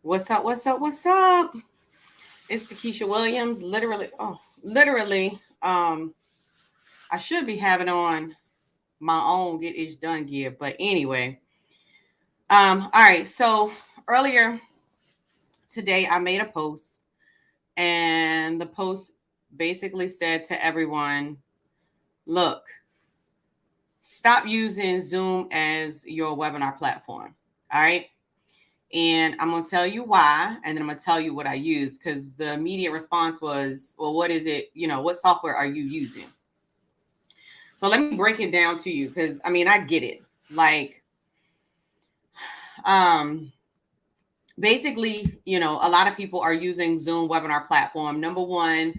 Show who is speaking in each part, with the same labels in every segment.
Speaker 1: What's up? What's up? What's up? It's Keisha Williams. Literally. I should be having on my own Get Ish Done gear, but anyway. All right. So earlier today, I made a post, and the post basically said to everyone, "Look, stop using Zoom as your webinar platform." All right. And I'm going to tell you why, and then I'm going to tell you what I use, because the immediate response was, well, what is it? What software are you using? So let me break it down to you, because I get it. Like, basically, a lot of people are using Zoom webinar platform. Number one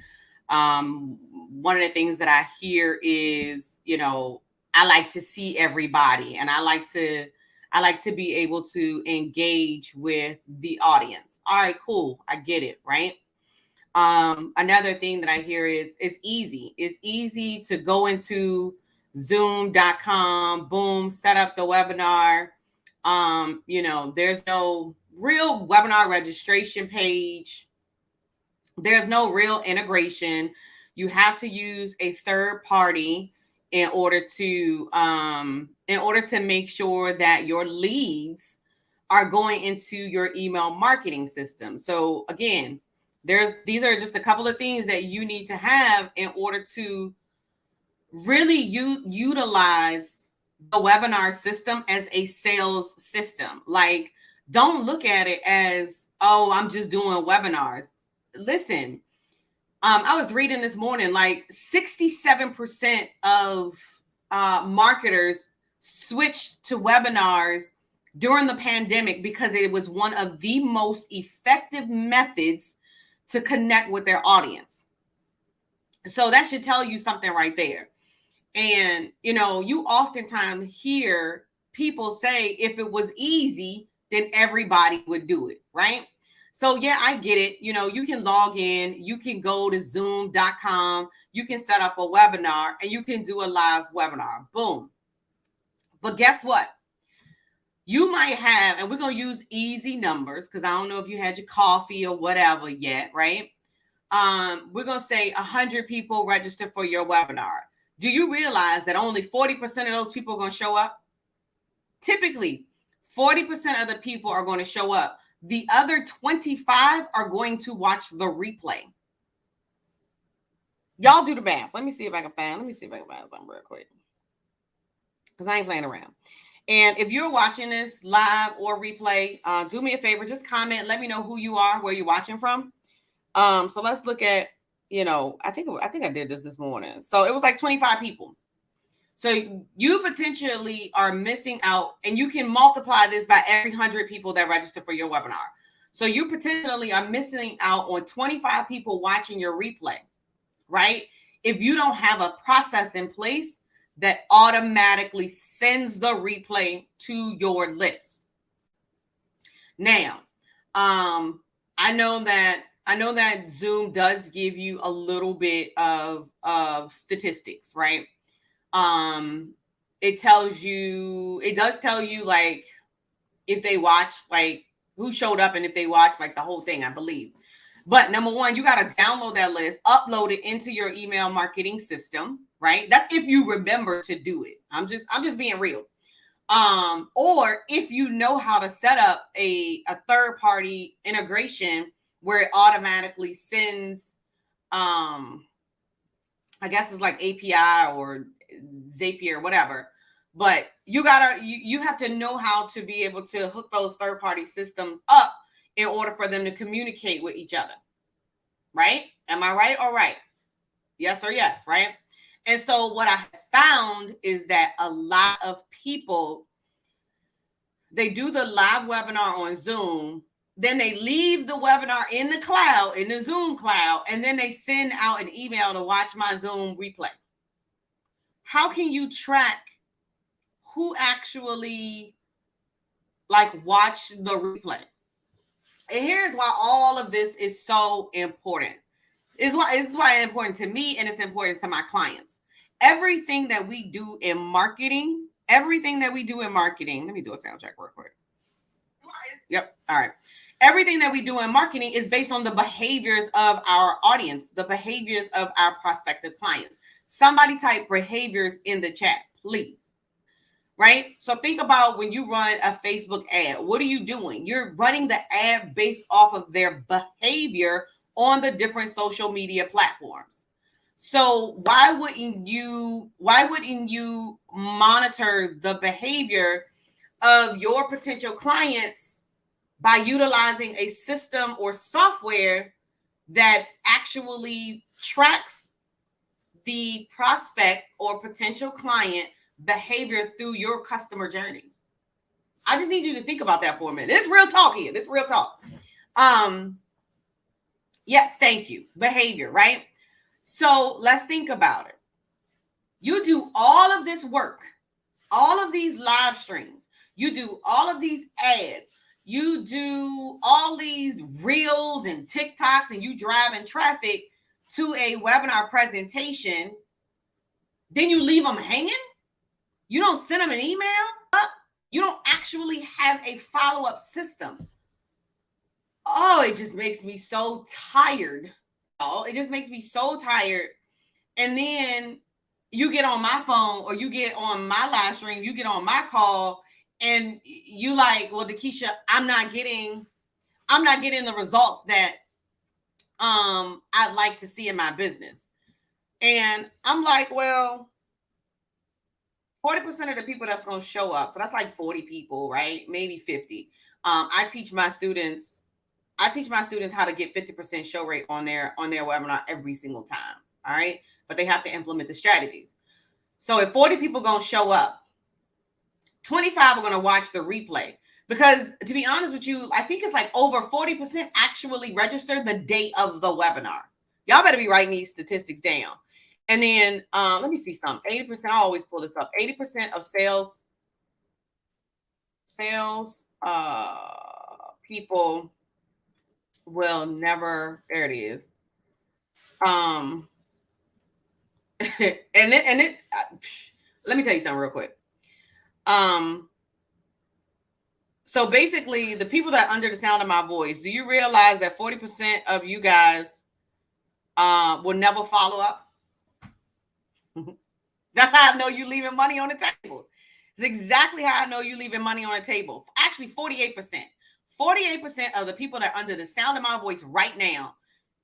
Speaker 1: of the things that I hear is, I like to see everybody, and I like to be able to engage with the audience. All right, cool. I get it, right? Another thing that I hear is it's easy. It's easy to go into zoom.com, boom, set up the webinar. There's no real webinar registration page. There's no real integration. You have to use a third party in order to make sure that your leads are going into your email marketing system. So again, these are just a couple of things that you need to have in order to really utilize the webinar system as a sales system. Like, don't look at it as, oh, I'm just doing webinars. Listen, I was reading this morning, like 67% of marketers switched to webinars during the pandemic because it was one of the most effective methods to connect with their audience. So that should tell you something right there. And, you oftentimes hear people say, if it was easy, then everybody would do it, right? So yeah, I get it. You can log in, you can go to zoom.com, you can set up a webinar, and you can do a live webinar. Boom. But guess what? You might have, and we're going to use easy numbers because I don't know if you had your coffee or whatever yet, right? We're going to say 100 people register for your webinar. Do you realize that only 40% of those people are going to show up? Typically, 40% of the people are going to show up. The other 25 are going to watch the replay. Y'all do the math. Let me see if I can find something real quick, because I ain't playing around. And if you're watching this live or replay, do me a favor, just comment. Let me know who you are, where you're watching from. So let's look at, I think I did this morning. So it was like 25 people. So you potentially are missing out, and you can multiply this by every 100 people that register for your webinar. So you potentially are missing out on 25 people watching your replay, right? If you don't have a process in place that automatically sends the replay to your list. Now, I know that Zoom does give you a little bit of statistics, right? It does tell you like if they watch, like who showed up, and if they watch like the whole thing, I believe. But number one, you got to download that list, upload it into your email marketing system, right? That's if you remember to do it. I'm just being real. Or if you know how to set up a third party integration where it automatically sends, I guess it's like API or Zapier, whatever. But you have to know how to be able to hook those third party systems up in order for them to communicate with each other. Right? Am I right or right? Yes or yes, right? And so what I found is that a lot of people, they do the live webinar on Zoom, then they leave the webinar in the cloud, in the Zoom cloud, and then they send out an email to watch my Zoom replay. How can you track who actually watch the replay? And here's why all of this is so important. It's why it's important to me, and it's important to my clients. Everything that we do in marketing, let me do a sound check real quick. Yep. All right. Everything that we do in marketing is based on the behaviors of our audience, the behaviors of our prospective clients. Somebody type behaviors in the chat, please. Right? So think about when you run a Facebook ad, what are you doing? You're running the ad based off of their behavior on the different social media platforms. So why wouldn't you monitor the behavior of your potential clients by utilizing a system or software that actually tracks the prospect or potential client behavior through your customer journey? I just need you to think about that for a minute. It's real talk here. It's real talk. Yeah, thank you. Behavior, right? So let's think about it. You do all of this work, all of these live streams, you do all of these ads, you do all these reels and TikToks, and you driving traffic to a webinar presentation. Then you leave them hanging. You don't send them an email up. You don't actually have a follow-up system. Oh, it just makes me so tired. Oh, it just makes me so tired. And then you get on my phone or you get on my live stream, you get on my call, and you like, well, Dakisha, I'm not getting the results that I'd like to see in my business. And I'm like, well, 40% of the people that's going to show up, so that's like 40 people, right? Maybe 50. I teach my students how to get 50% show rate on their webinar every single time. All right. But they have to implement the strategies. So if 40 people going to show up, 25 are going to watch the replay, because to be honest with you, I think it's like over 40% actually register the day of the webinar. Y'all better be writing these statistics down. And then let me see something. 80%, I always pull this up. 80% of sales people will never, there it is. And it let me tell you something real quick. So basically, the people that under the sound of my voice, do you realize that 40% of you guys will never follow up? That's how I know you're leaving money on the table. It's exactly how I know you're leaving money on the table. Actually, 48%. 48% of the people that are under the sound of my voice right now,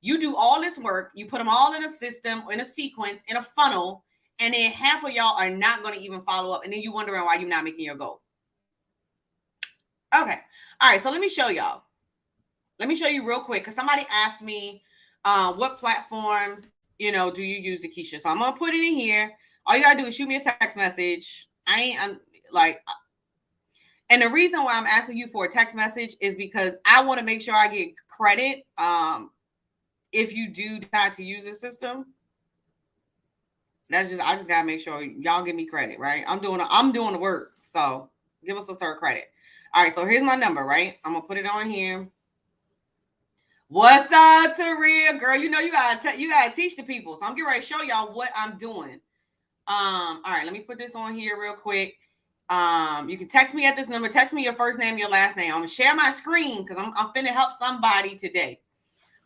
Speaker 1: you do all this work, you put them all in a system, in a sequence, in a funnel, and then half of y'all are not going to even follow up, and then you're wondering why you're not making your goal. Okay. All right, so let me show y'all. Let me show you real quick, because somebody asked me what platform, do you use, Dakisha? So I'm going to put it in here. All you got to do is shoot me a text message. And the reason why I'm asking you for a text message is because I want to make sure I get credit if you do decide to use the system. I just gotta make sure y'all give me credit, right? I'm doing the work, so give us a start credit. All right, so here's my number, right? I'm gonna put it on here. What's up, Taria, girl? You gotta teach the people, so I'm getting ready to show y'all what I'm doing. All right, let me put this on here real quick. You can text me at this number. Text me your first name, your last name. I'm gonna share my screen because I'm finna help somebody today.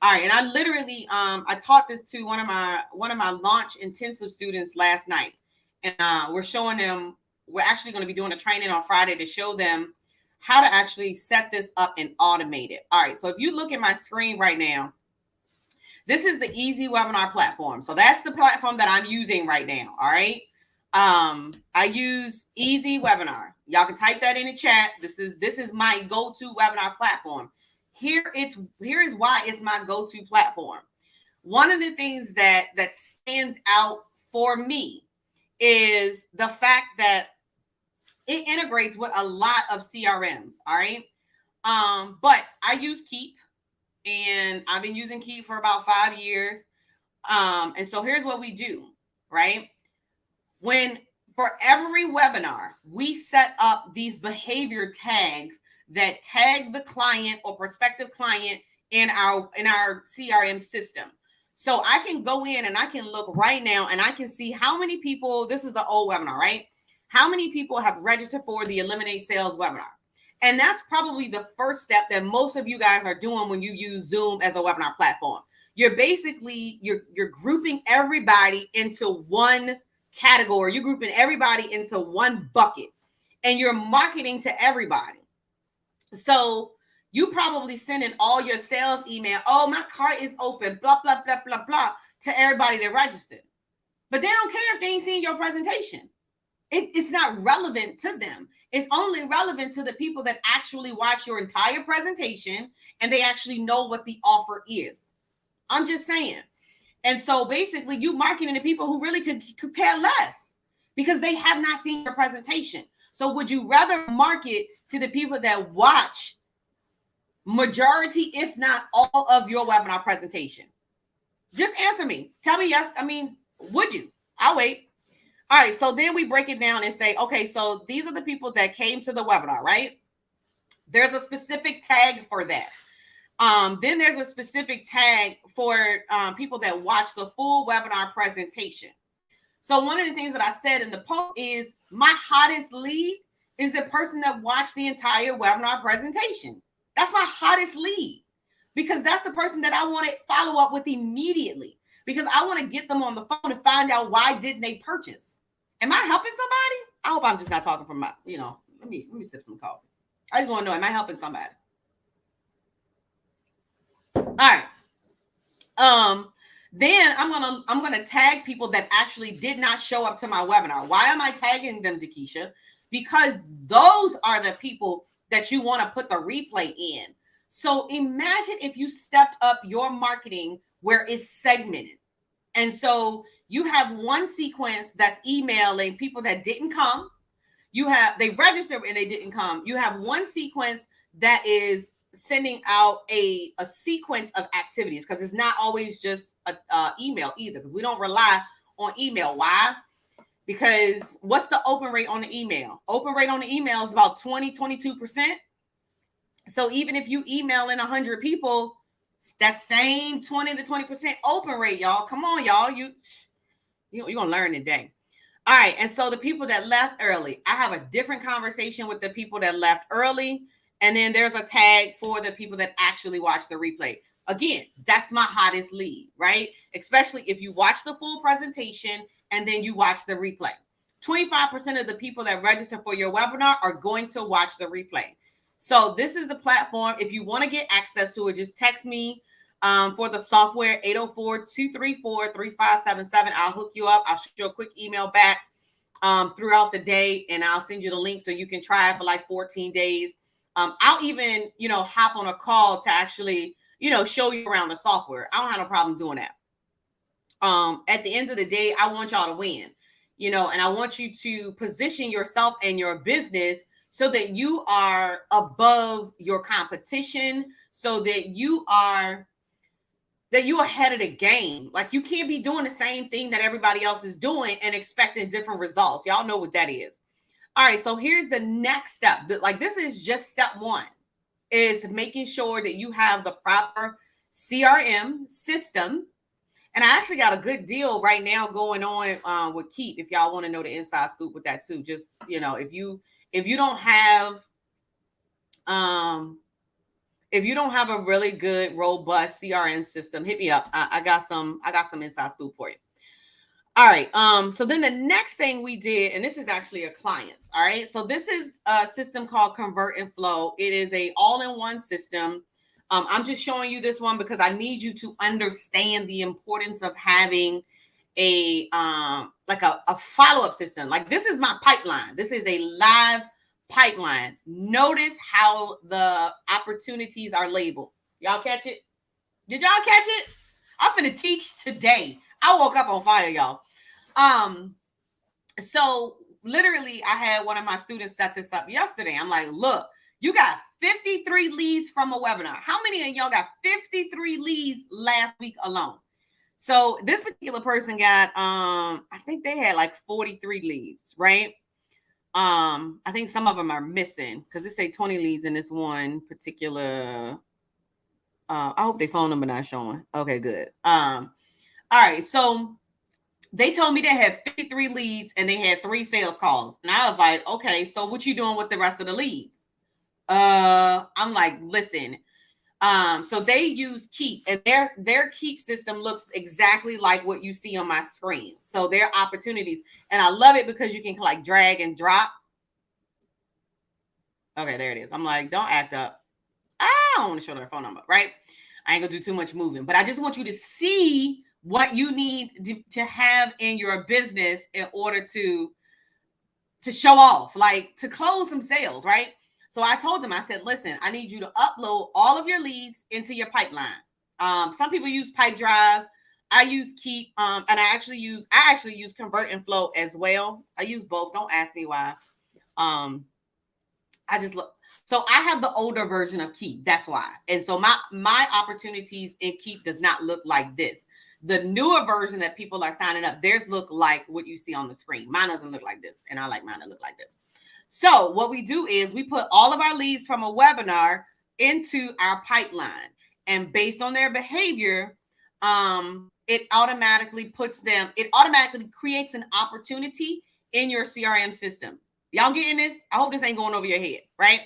Speaker 1: All right, and I literally I taught this to one of my launch intensive students last night, and we're showing them. We're actually going to be doing a training on Friday to show them how to actually set this up and automate it. All right, so if you look at my screen right now, this is the Easy Webinar platform. So that's the platform that I'm using right now. All right. I use Easy Webinar. Y'all can type that in the chat. This is my go-to webinar platform. Here is why it's my go-to platform. One of the things that stands out for me is the fact that it integrates with a lot of CRMs. All right. But I use Keap, and I've been using Keap for about 5 years. And so here's what we do, right? For every webinar, we set up these behavior tags that tag the client or prospective client in our CRM system. So I can go in and I can look right now and I can see how many people, this is the old webinar, right? How many people have registered for the Eliminate Sales webinar? And that's probably the first step that most of you guys are doing when you use Zoom as a webinar platform. You're basically, you're grouping everybody into one category. You're grouping everybody into one bucket and you're marketing to everybody. So you probably sending all your sales email, oh, my cart is open, blah, blah, blah, blah, blah, to everybody that registered. But they don't care if they ain't seen your presentation. It's not relevant to them. It's only relevant to the people that actually watch your entire presentation and they actually know what the offer is. I'm just saying. And so basically you marketing to people who really could care less because they have not seen your presentation. So would you rather market to the people that watch majority, if not all of your webinar presentation? Just answer me. Tell me yes. I mean, would you? I'll wait. All right. So then we break it down and say, okay, so these are the people that came to the webinar, right? There's a specific tag for that. Then there's a specific tag for people that watch the full webinar presentation. So one of the things that I said in the post is my hottest lead is the person that watched the entire webinar presentation. That's my hottest lead because that's the person that I want to follow up with immediately because I want to get them on the phone to find out why didn't they purchase. Am I helping somebody? I hope I'm just not talking from my, let me sip some coffee. I just want to know, am I helping somebody? All right. Then I'm gonna tag people that actually did not show up to my webinar. Why am I tagging them, Dakisha? Because those are the people that you want to put the replay in. So imagine if you stepped up your marketing where it's segmented. And so you have one sequence that's emailing people that didn't come. They registered and they didn't come. You have one sequence that is sending out a sequence of activities because it's not always just a email either because we don't rely on email. Why? Because what's the open rate on the email? Open rate on the email is about 20-22%. So even if you email in 100 people, that same 20 to 20% open rate, y'all. Come on, y'all. You're gonna learn today. All right. And so the people that left early, I have a different conversation with the people that left early. And then there's a tag for the people that actually watch the replay. Again, that's my hottest lead, right? Especially if you watch the full presentation and then you watch the replay. 25% of the people that register for your webinar are going to watch the replay. So this is the platform. If you want to get access to it, just text me for the software, 804-234-3577. I'll hook you up. I'll shoot you a quick email back throughout the day, and I'll send you the link so you can try it for like 14 days. I'll even, hop on a call to actually, show you around the software. I don't have no problem doing that. At the end of the day, I want y'all to win, and I want you to position yourself and your business so that you are above your competition, so that you are ahead of the game. Like you can't be doing the same thing that everybody else is doing and expecting different results. Y'all know what that is. All right, so here's the next step. Like this is just step one, is making sure that you have the proper CRM system. And I actually got a good deal right now going on with Keap. If y'all want to know the inside scoop with that too, just if you don't have a really good robust CRM system, hit me up. I got some inside scoop for you. All right. So then the next thing we did, and this is actually a client's. All right. So this is a system called Convert and Flow. It is a all-in-one system. I'm just showing you this one because I need you to understand the importance of having a follow-up system. Like this is my pipeline. This is a live pipeline. Notice how the opportunities are labeled. Y'all catch it? Did y'all catch it? I'm finna teach today. I woke up on fire, y'all. So literally I had one of my students set this up yesterday. I'm like, look, you got 53 leads from a webinar. How many of y'all got 53 leads last week alone? So this particular person got, I think they had like 43 leads, right? I think some of them are missing because they say 20 leads in this one particular. I hope their phone number not showing. Okay, good. All right. So they told me they had 53 leads and they had 3 sales calls. And I was like, okay, so what you doing with the rest of the leads? I'm like, listen. So they use Keap, and their Keap system looks exactly like what you see on my screen. So their opportunities, and I love it because you can like drag and drop. Okay, there it is. I'm like, don't act up. I don't want to show their phone number, right? I ain't gonna do too much moving, but I just want you to see what you need to have in your business in order to show off, like to close some sales, right? So I told them, I said, listen, I need you to upload all of your leads into your pipeline. Some people use Pipedrive. I use Keap, and I actually use Convert and Flow as well. I use both. Don't ask me why. I just look. So I have the older version of Keap. That's why. And so my opportunities in Keap does not look like this. The newer version that people are signing up, theirs look like what you see on the screen. Mine doesn't look like this, and I like mine to look like this. So what we do is we put all of our leads from a webinar into our pipeline, and based on their behavior, it automatically creates an opportunity in your CRM system. Y'all getting this? I hope this ain't going over your head, right?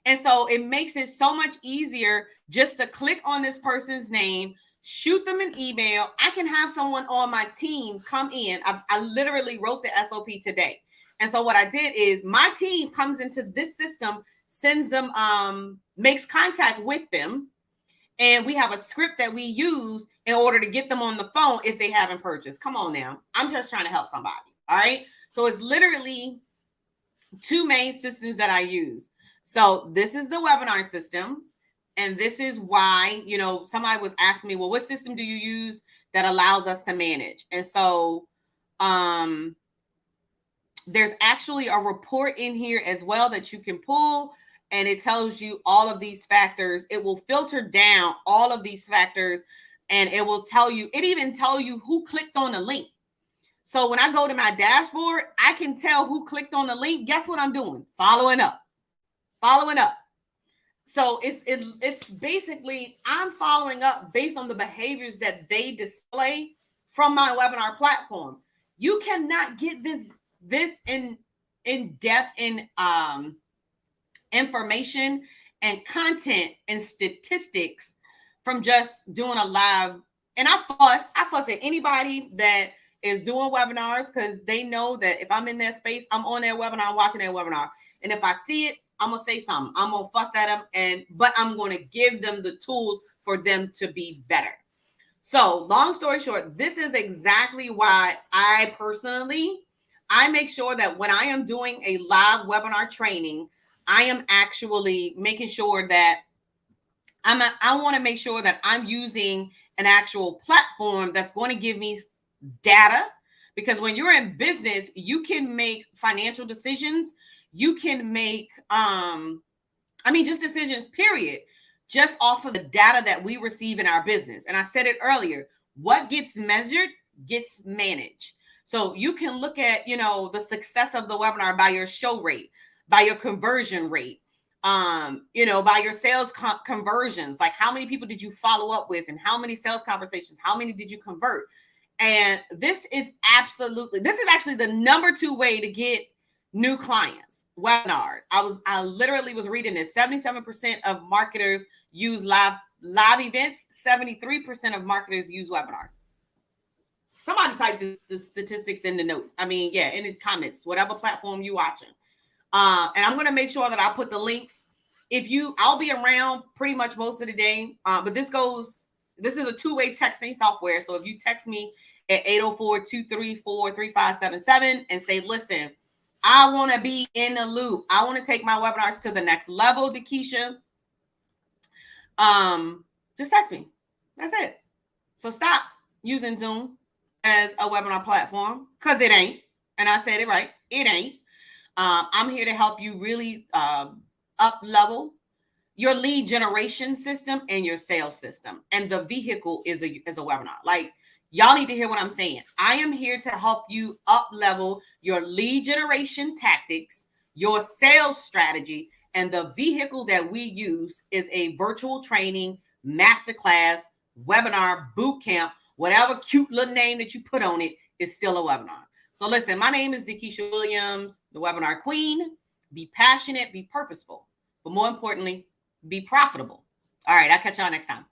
Speaker 1: And so it makes it so much easier just to click on this person's name, shoot them an email. I can have someone on my team come in. I literally wrote the SOP today. And so what I did is my team comes into this system, sends them, makes contact with them. And we have a script that we use in order to get them on the phone if they haven't purchased. Come on now. I'm just trying to help somebody. All right. So it's literally two main systems that I use. So this is the webinar system. And this is why, somebody was asking me, well, what system do you use that allows us to manage? And so there's actually a report in here as well that you can pull, and it tells you all of these factors. It will filter down all of these factors, and it will tell you, it even tell you who clicked on the link. So when I go to my dashboard, I can tell who clicked on the link. Guess what I'm doing? Following up. So it's basically, I'm following up based on the behaviors that they display from my webinar platform. You cannot get this in depth in information and content and statistics from just doing a live. And I fuss at anybody that is doing webinars, because they know that if I'm in their space, I'm on their webinar, I'm watching their webinar. And if I see it, I'm going to say something. I'm going to fuss at them, but I'm going to give them the tools for them to be better. So long story short, this is exactly why I make sure that when I am doing a live webinar training, I am actually making sure that I want to make sure that I'm using an actual platform that's going to give me data, because when you're in business, you can make financial decisions. You can make, just decisions, period, just off of the data that we receive in our business. And I said it earlier, what gets measured gets managed. So you can look at, the success of the webinar by your show rate, by your conversion rate, by your sales conversions, like how many people did you follow up with and how many sales conversations, how many did you convert? And this is actually the number 2 way to get new clients, webinars. I literally was reading this. 77% of marketers use live events. 73% of marketers use webinars. Somebody type the statistics in the notes. In the comments, whatever platform you watching. And I'm going to make sure that I put the links. I'll be around pretty much most of the day. But this is a 2-way texting software. So if you text me at 804-234-3577 and say, listen, I want to be in the loop. I want to take my webinars to the next level, Dakisha. Just text me. That's it. So stop using Zoom as a webinar platform, because it ain't. And I said it right. It ain't. I'm here to help you really up level your lead generation system and your sales system. And the vehicle is a webinar. Like, y'all need to hear what I'm saying. I am here to help you up level your lead generation tactics, your sales strategy, and the vehicle that we use is a virtual training, masterclass, webinar, boot camp, whatever cute little name that you put on it is still a webinar. So listen, my name is Dakisha Williams, the webinar queen, be passionate, be purposeful, but more importantly, be profitable. All right, I'll catch y'all next time.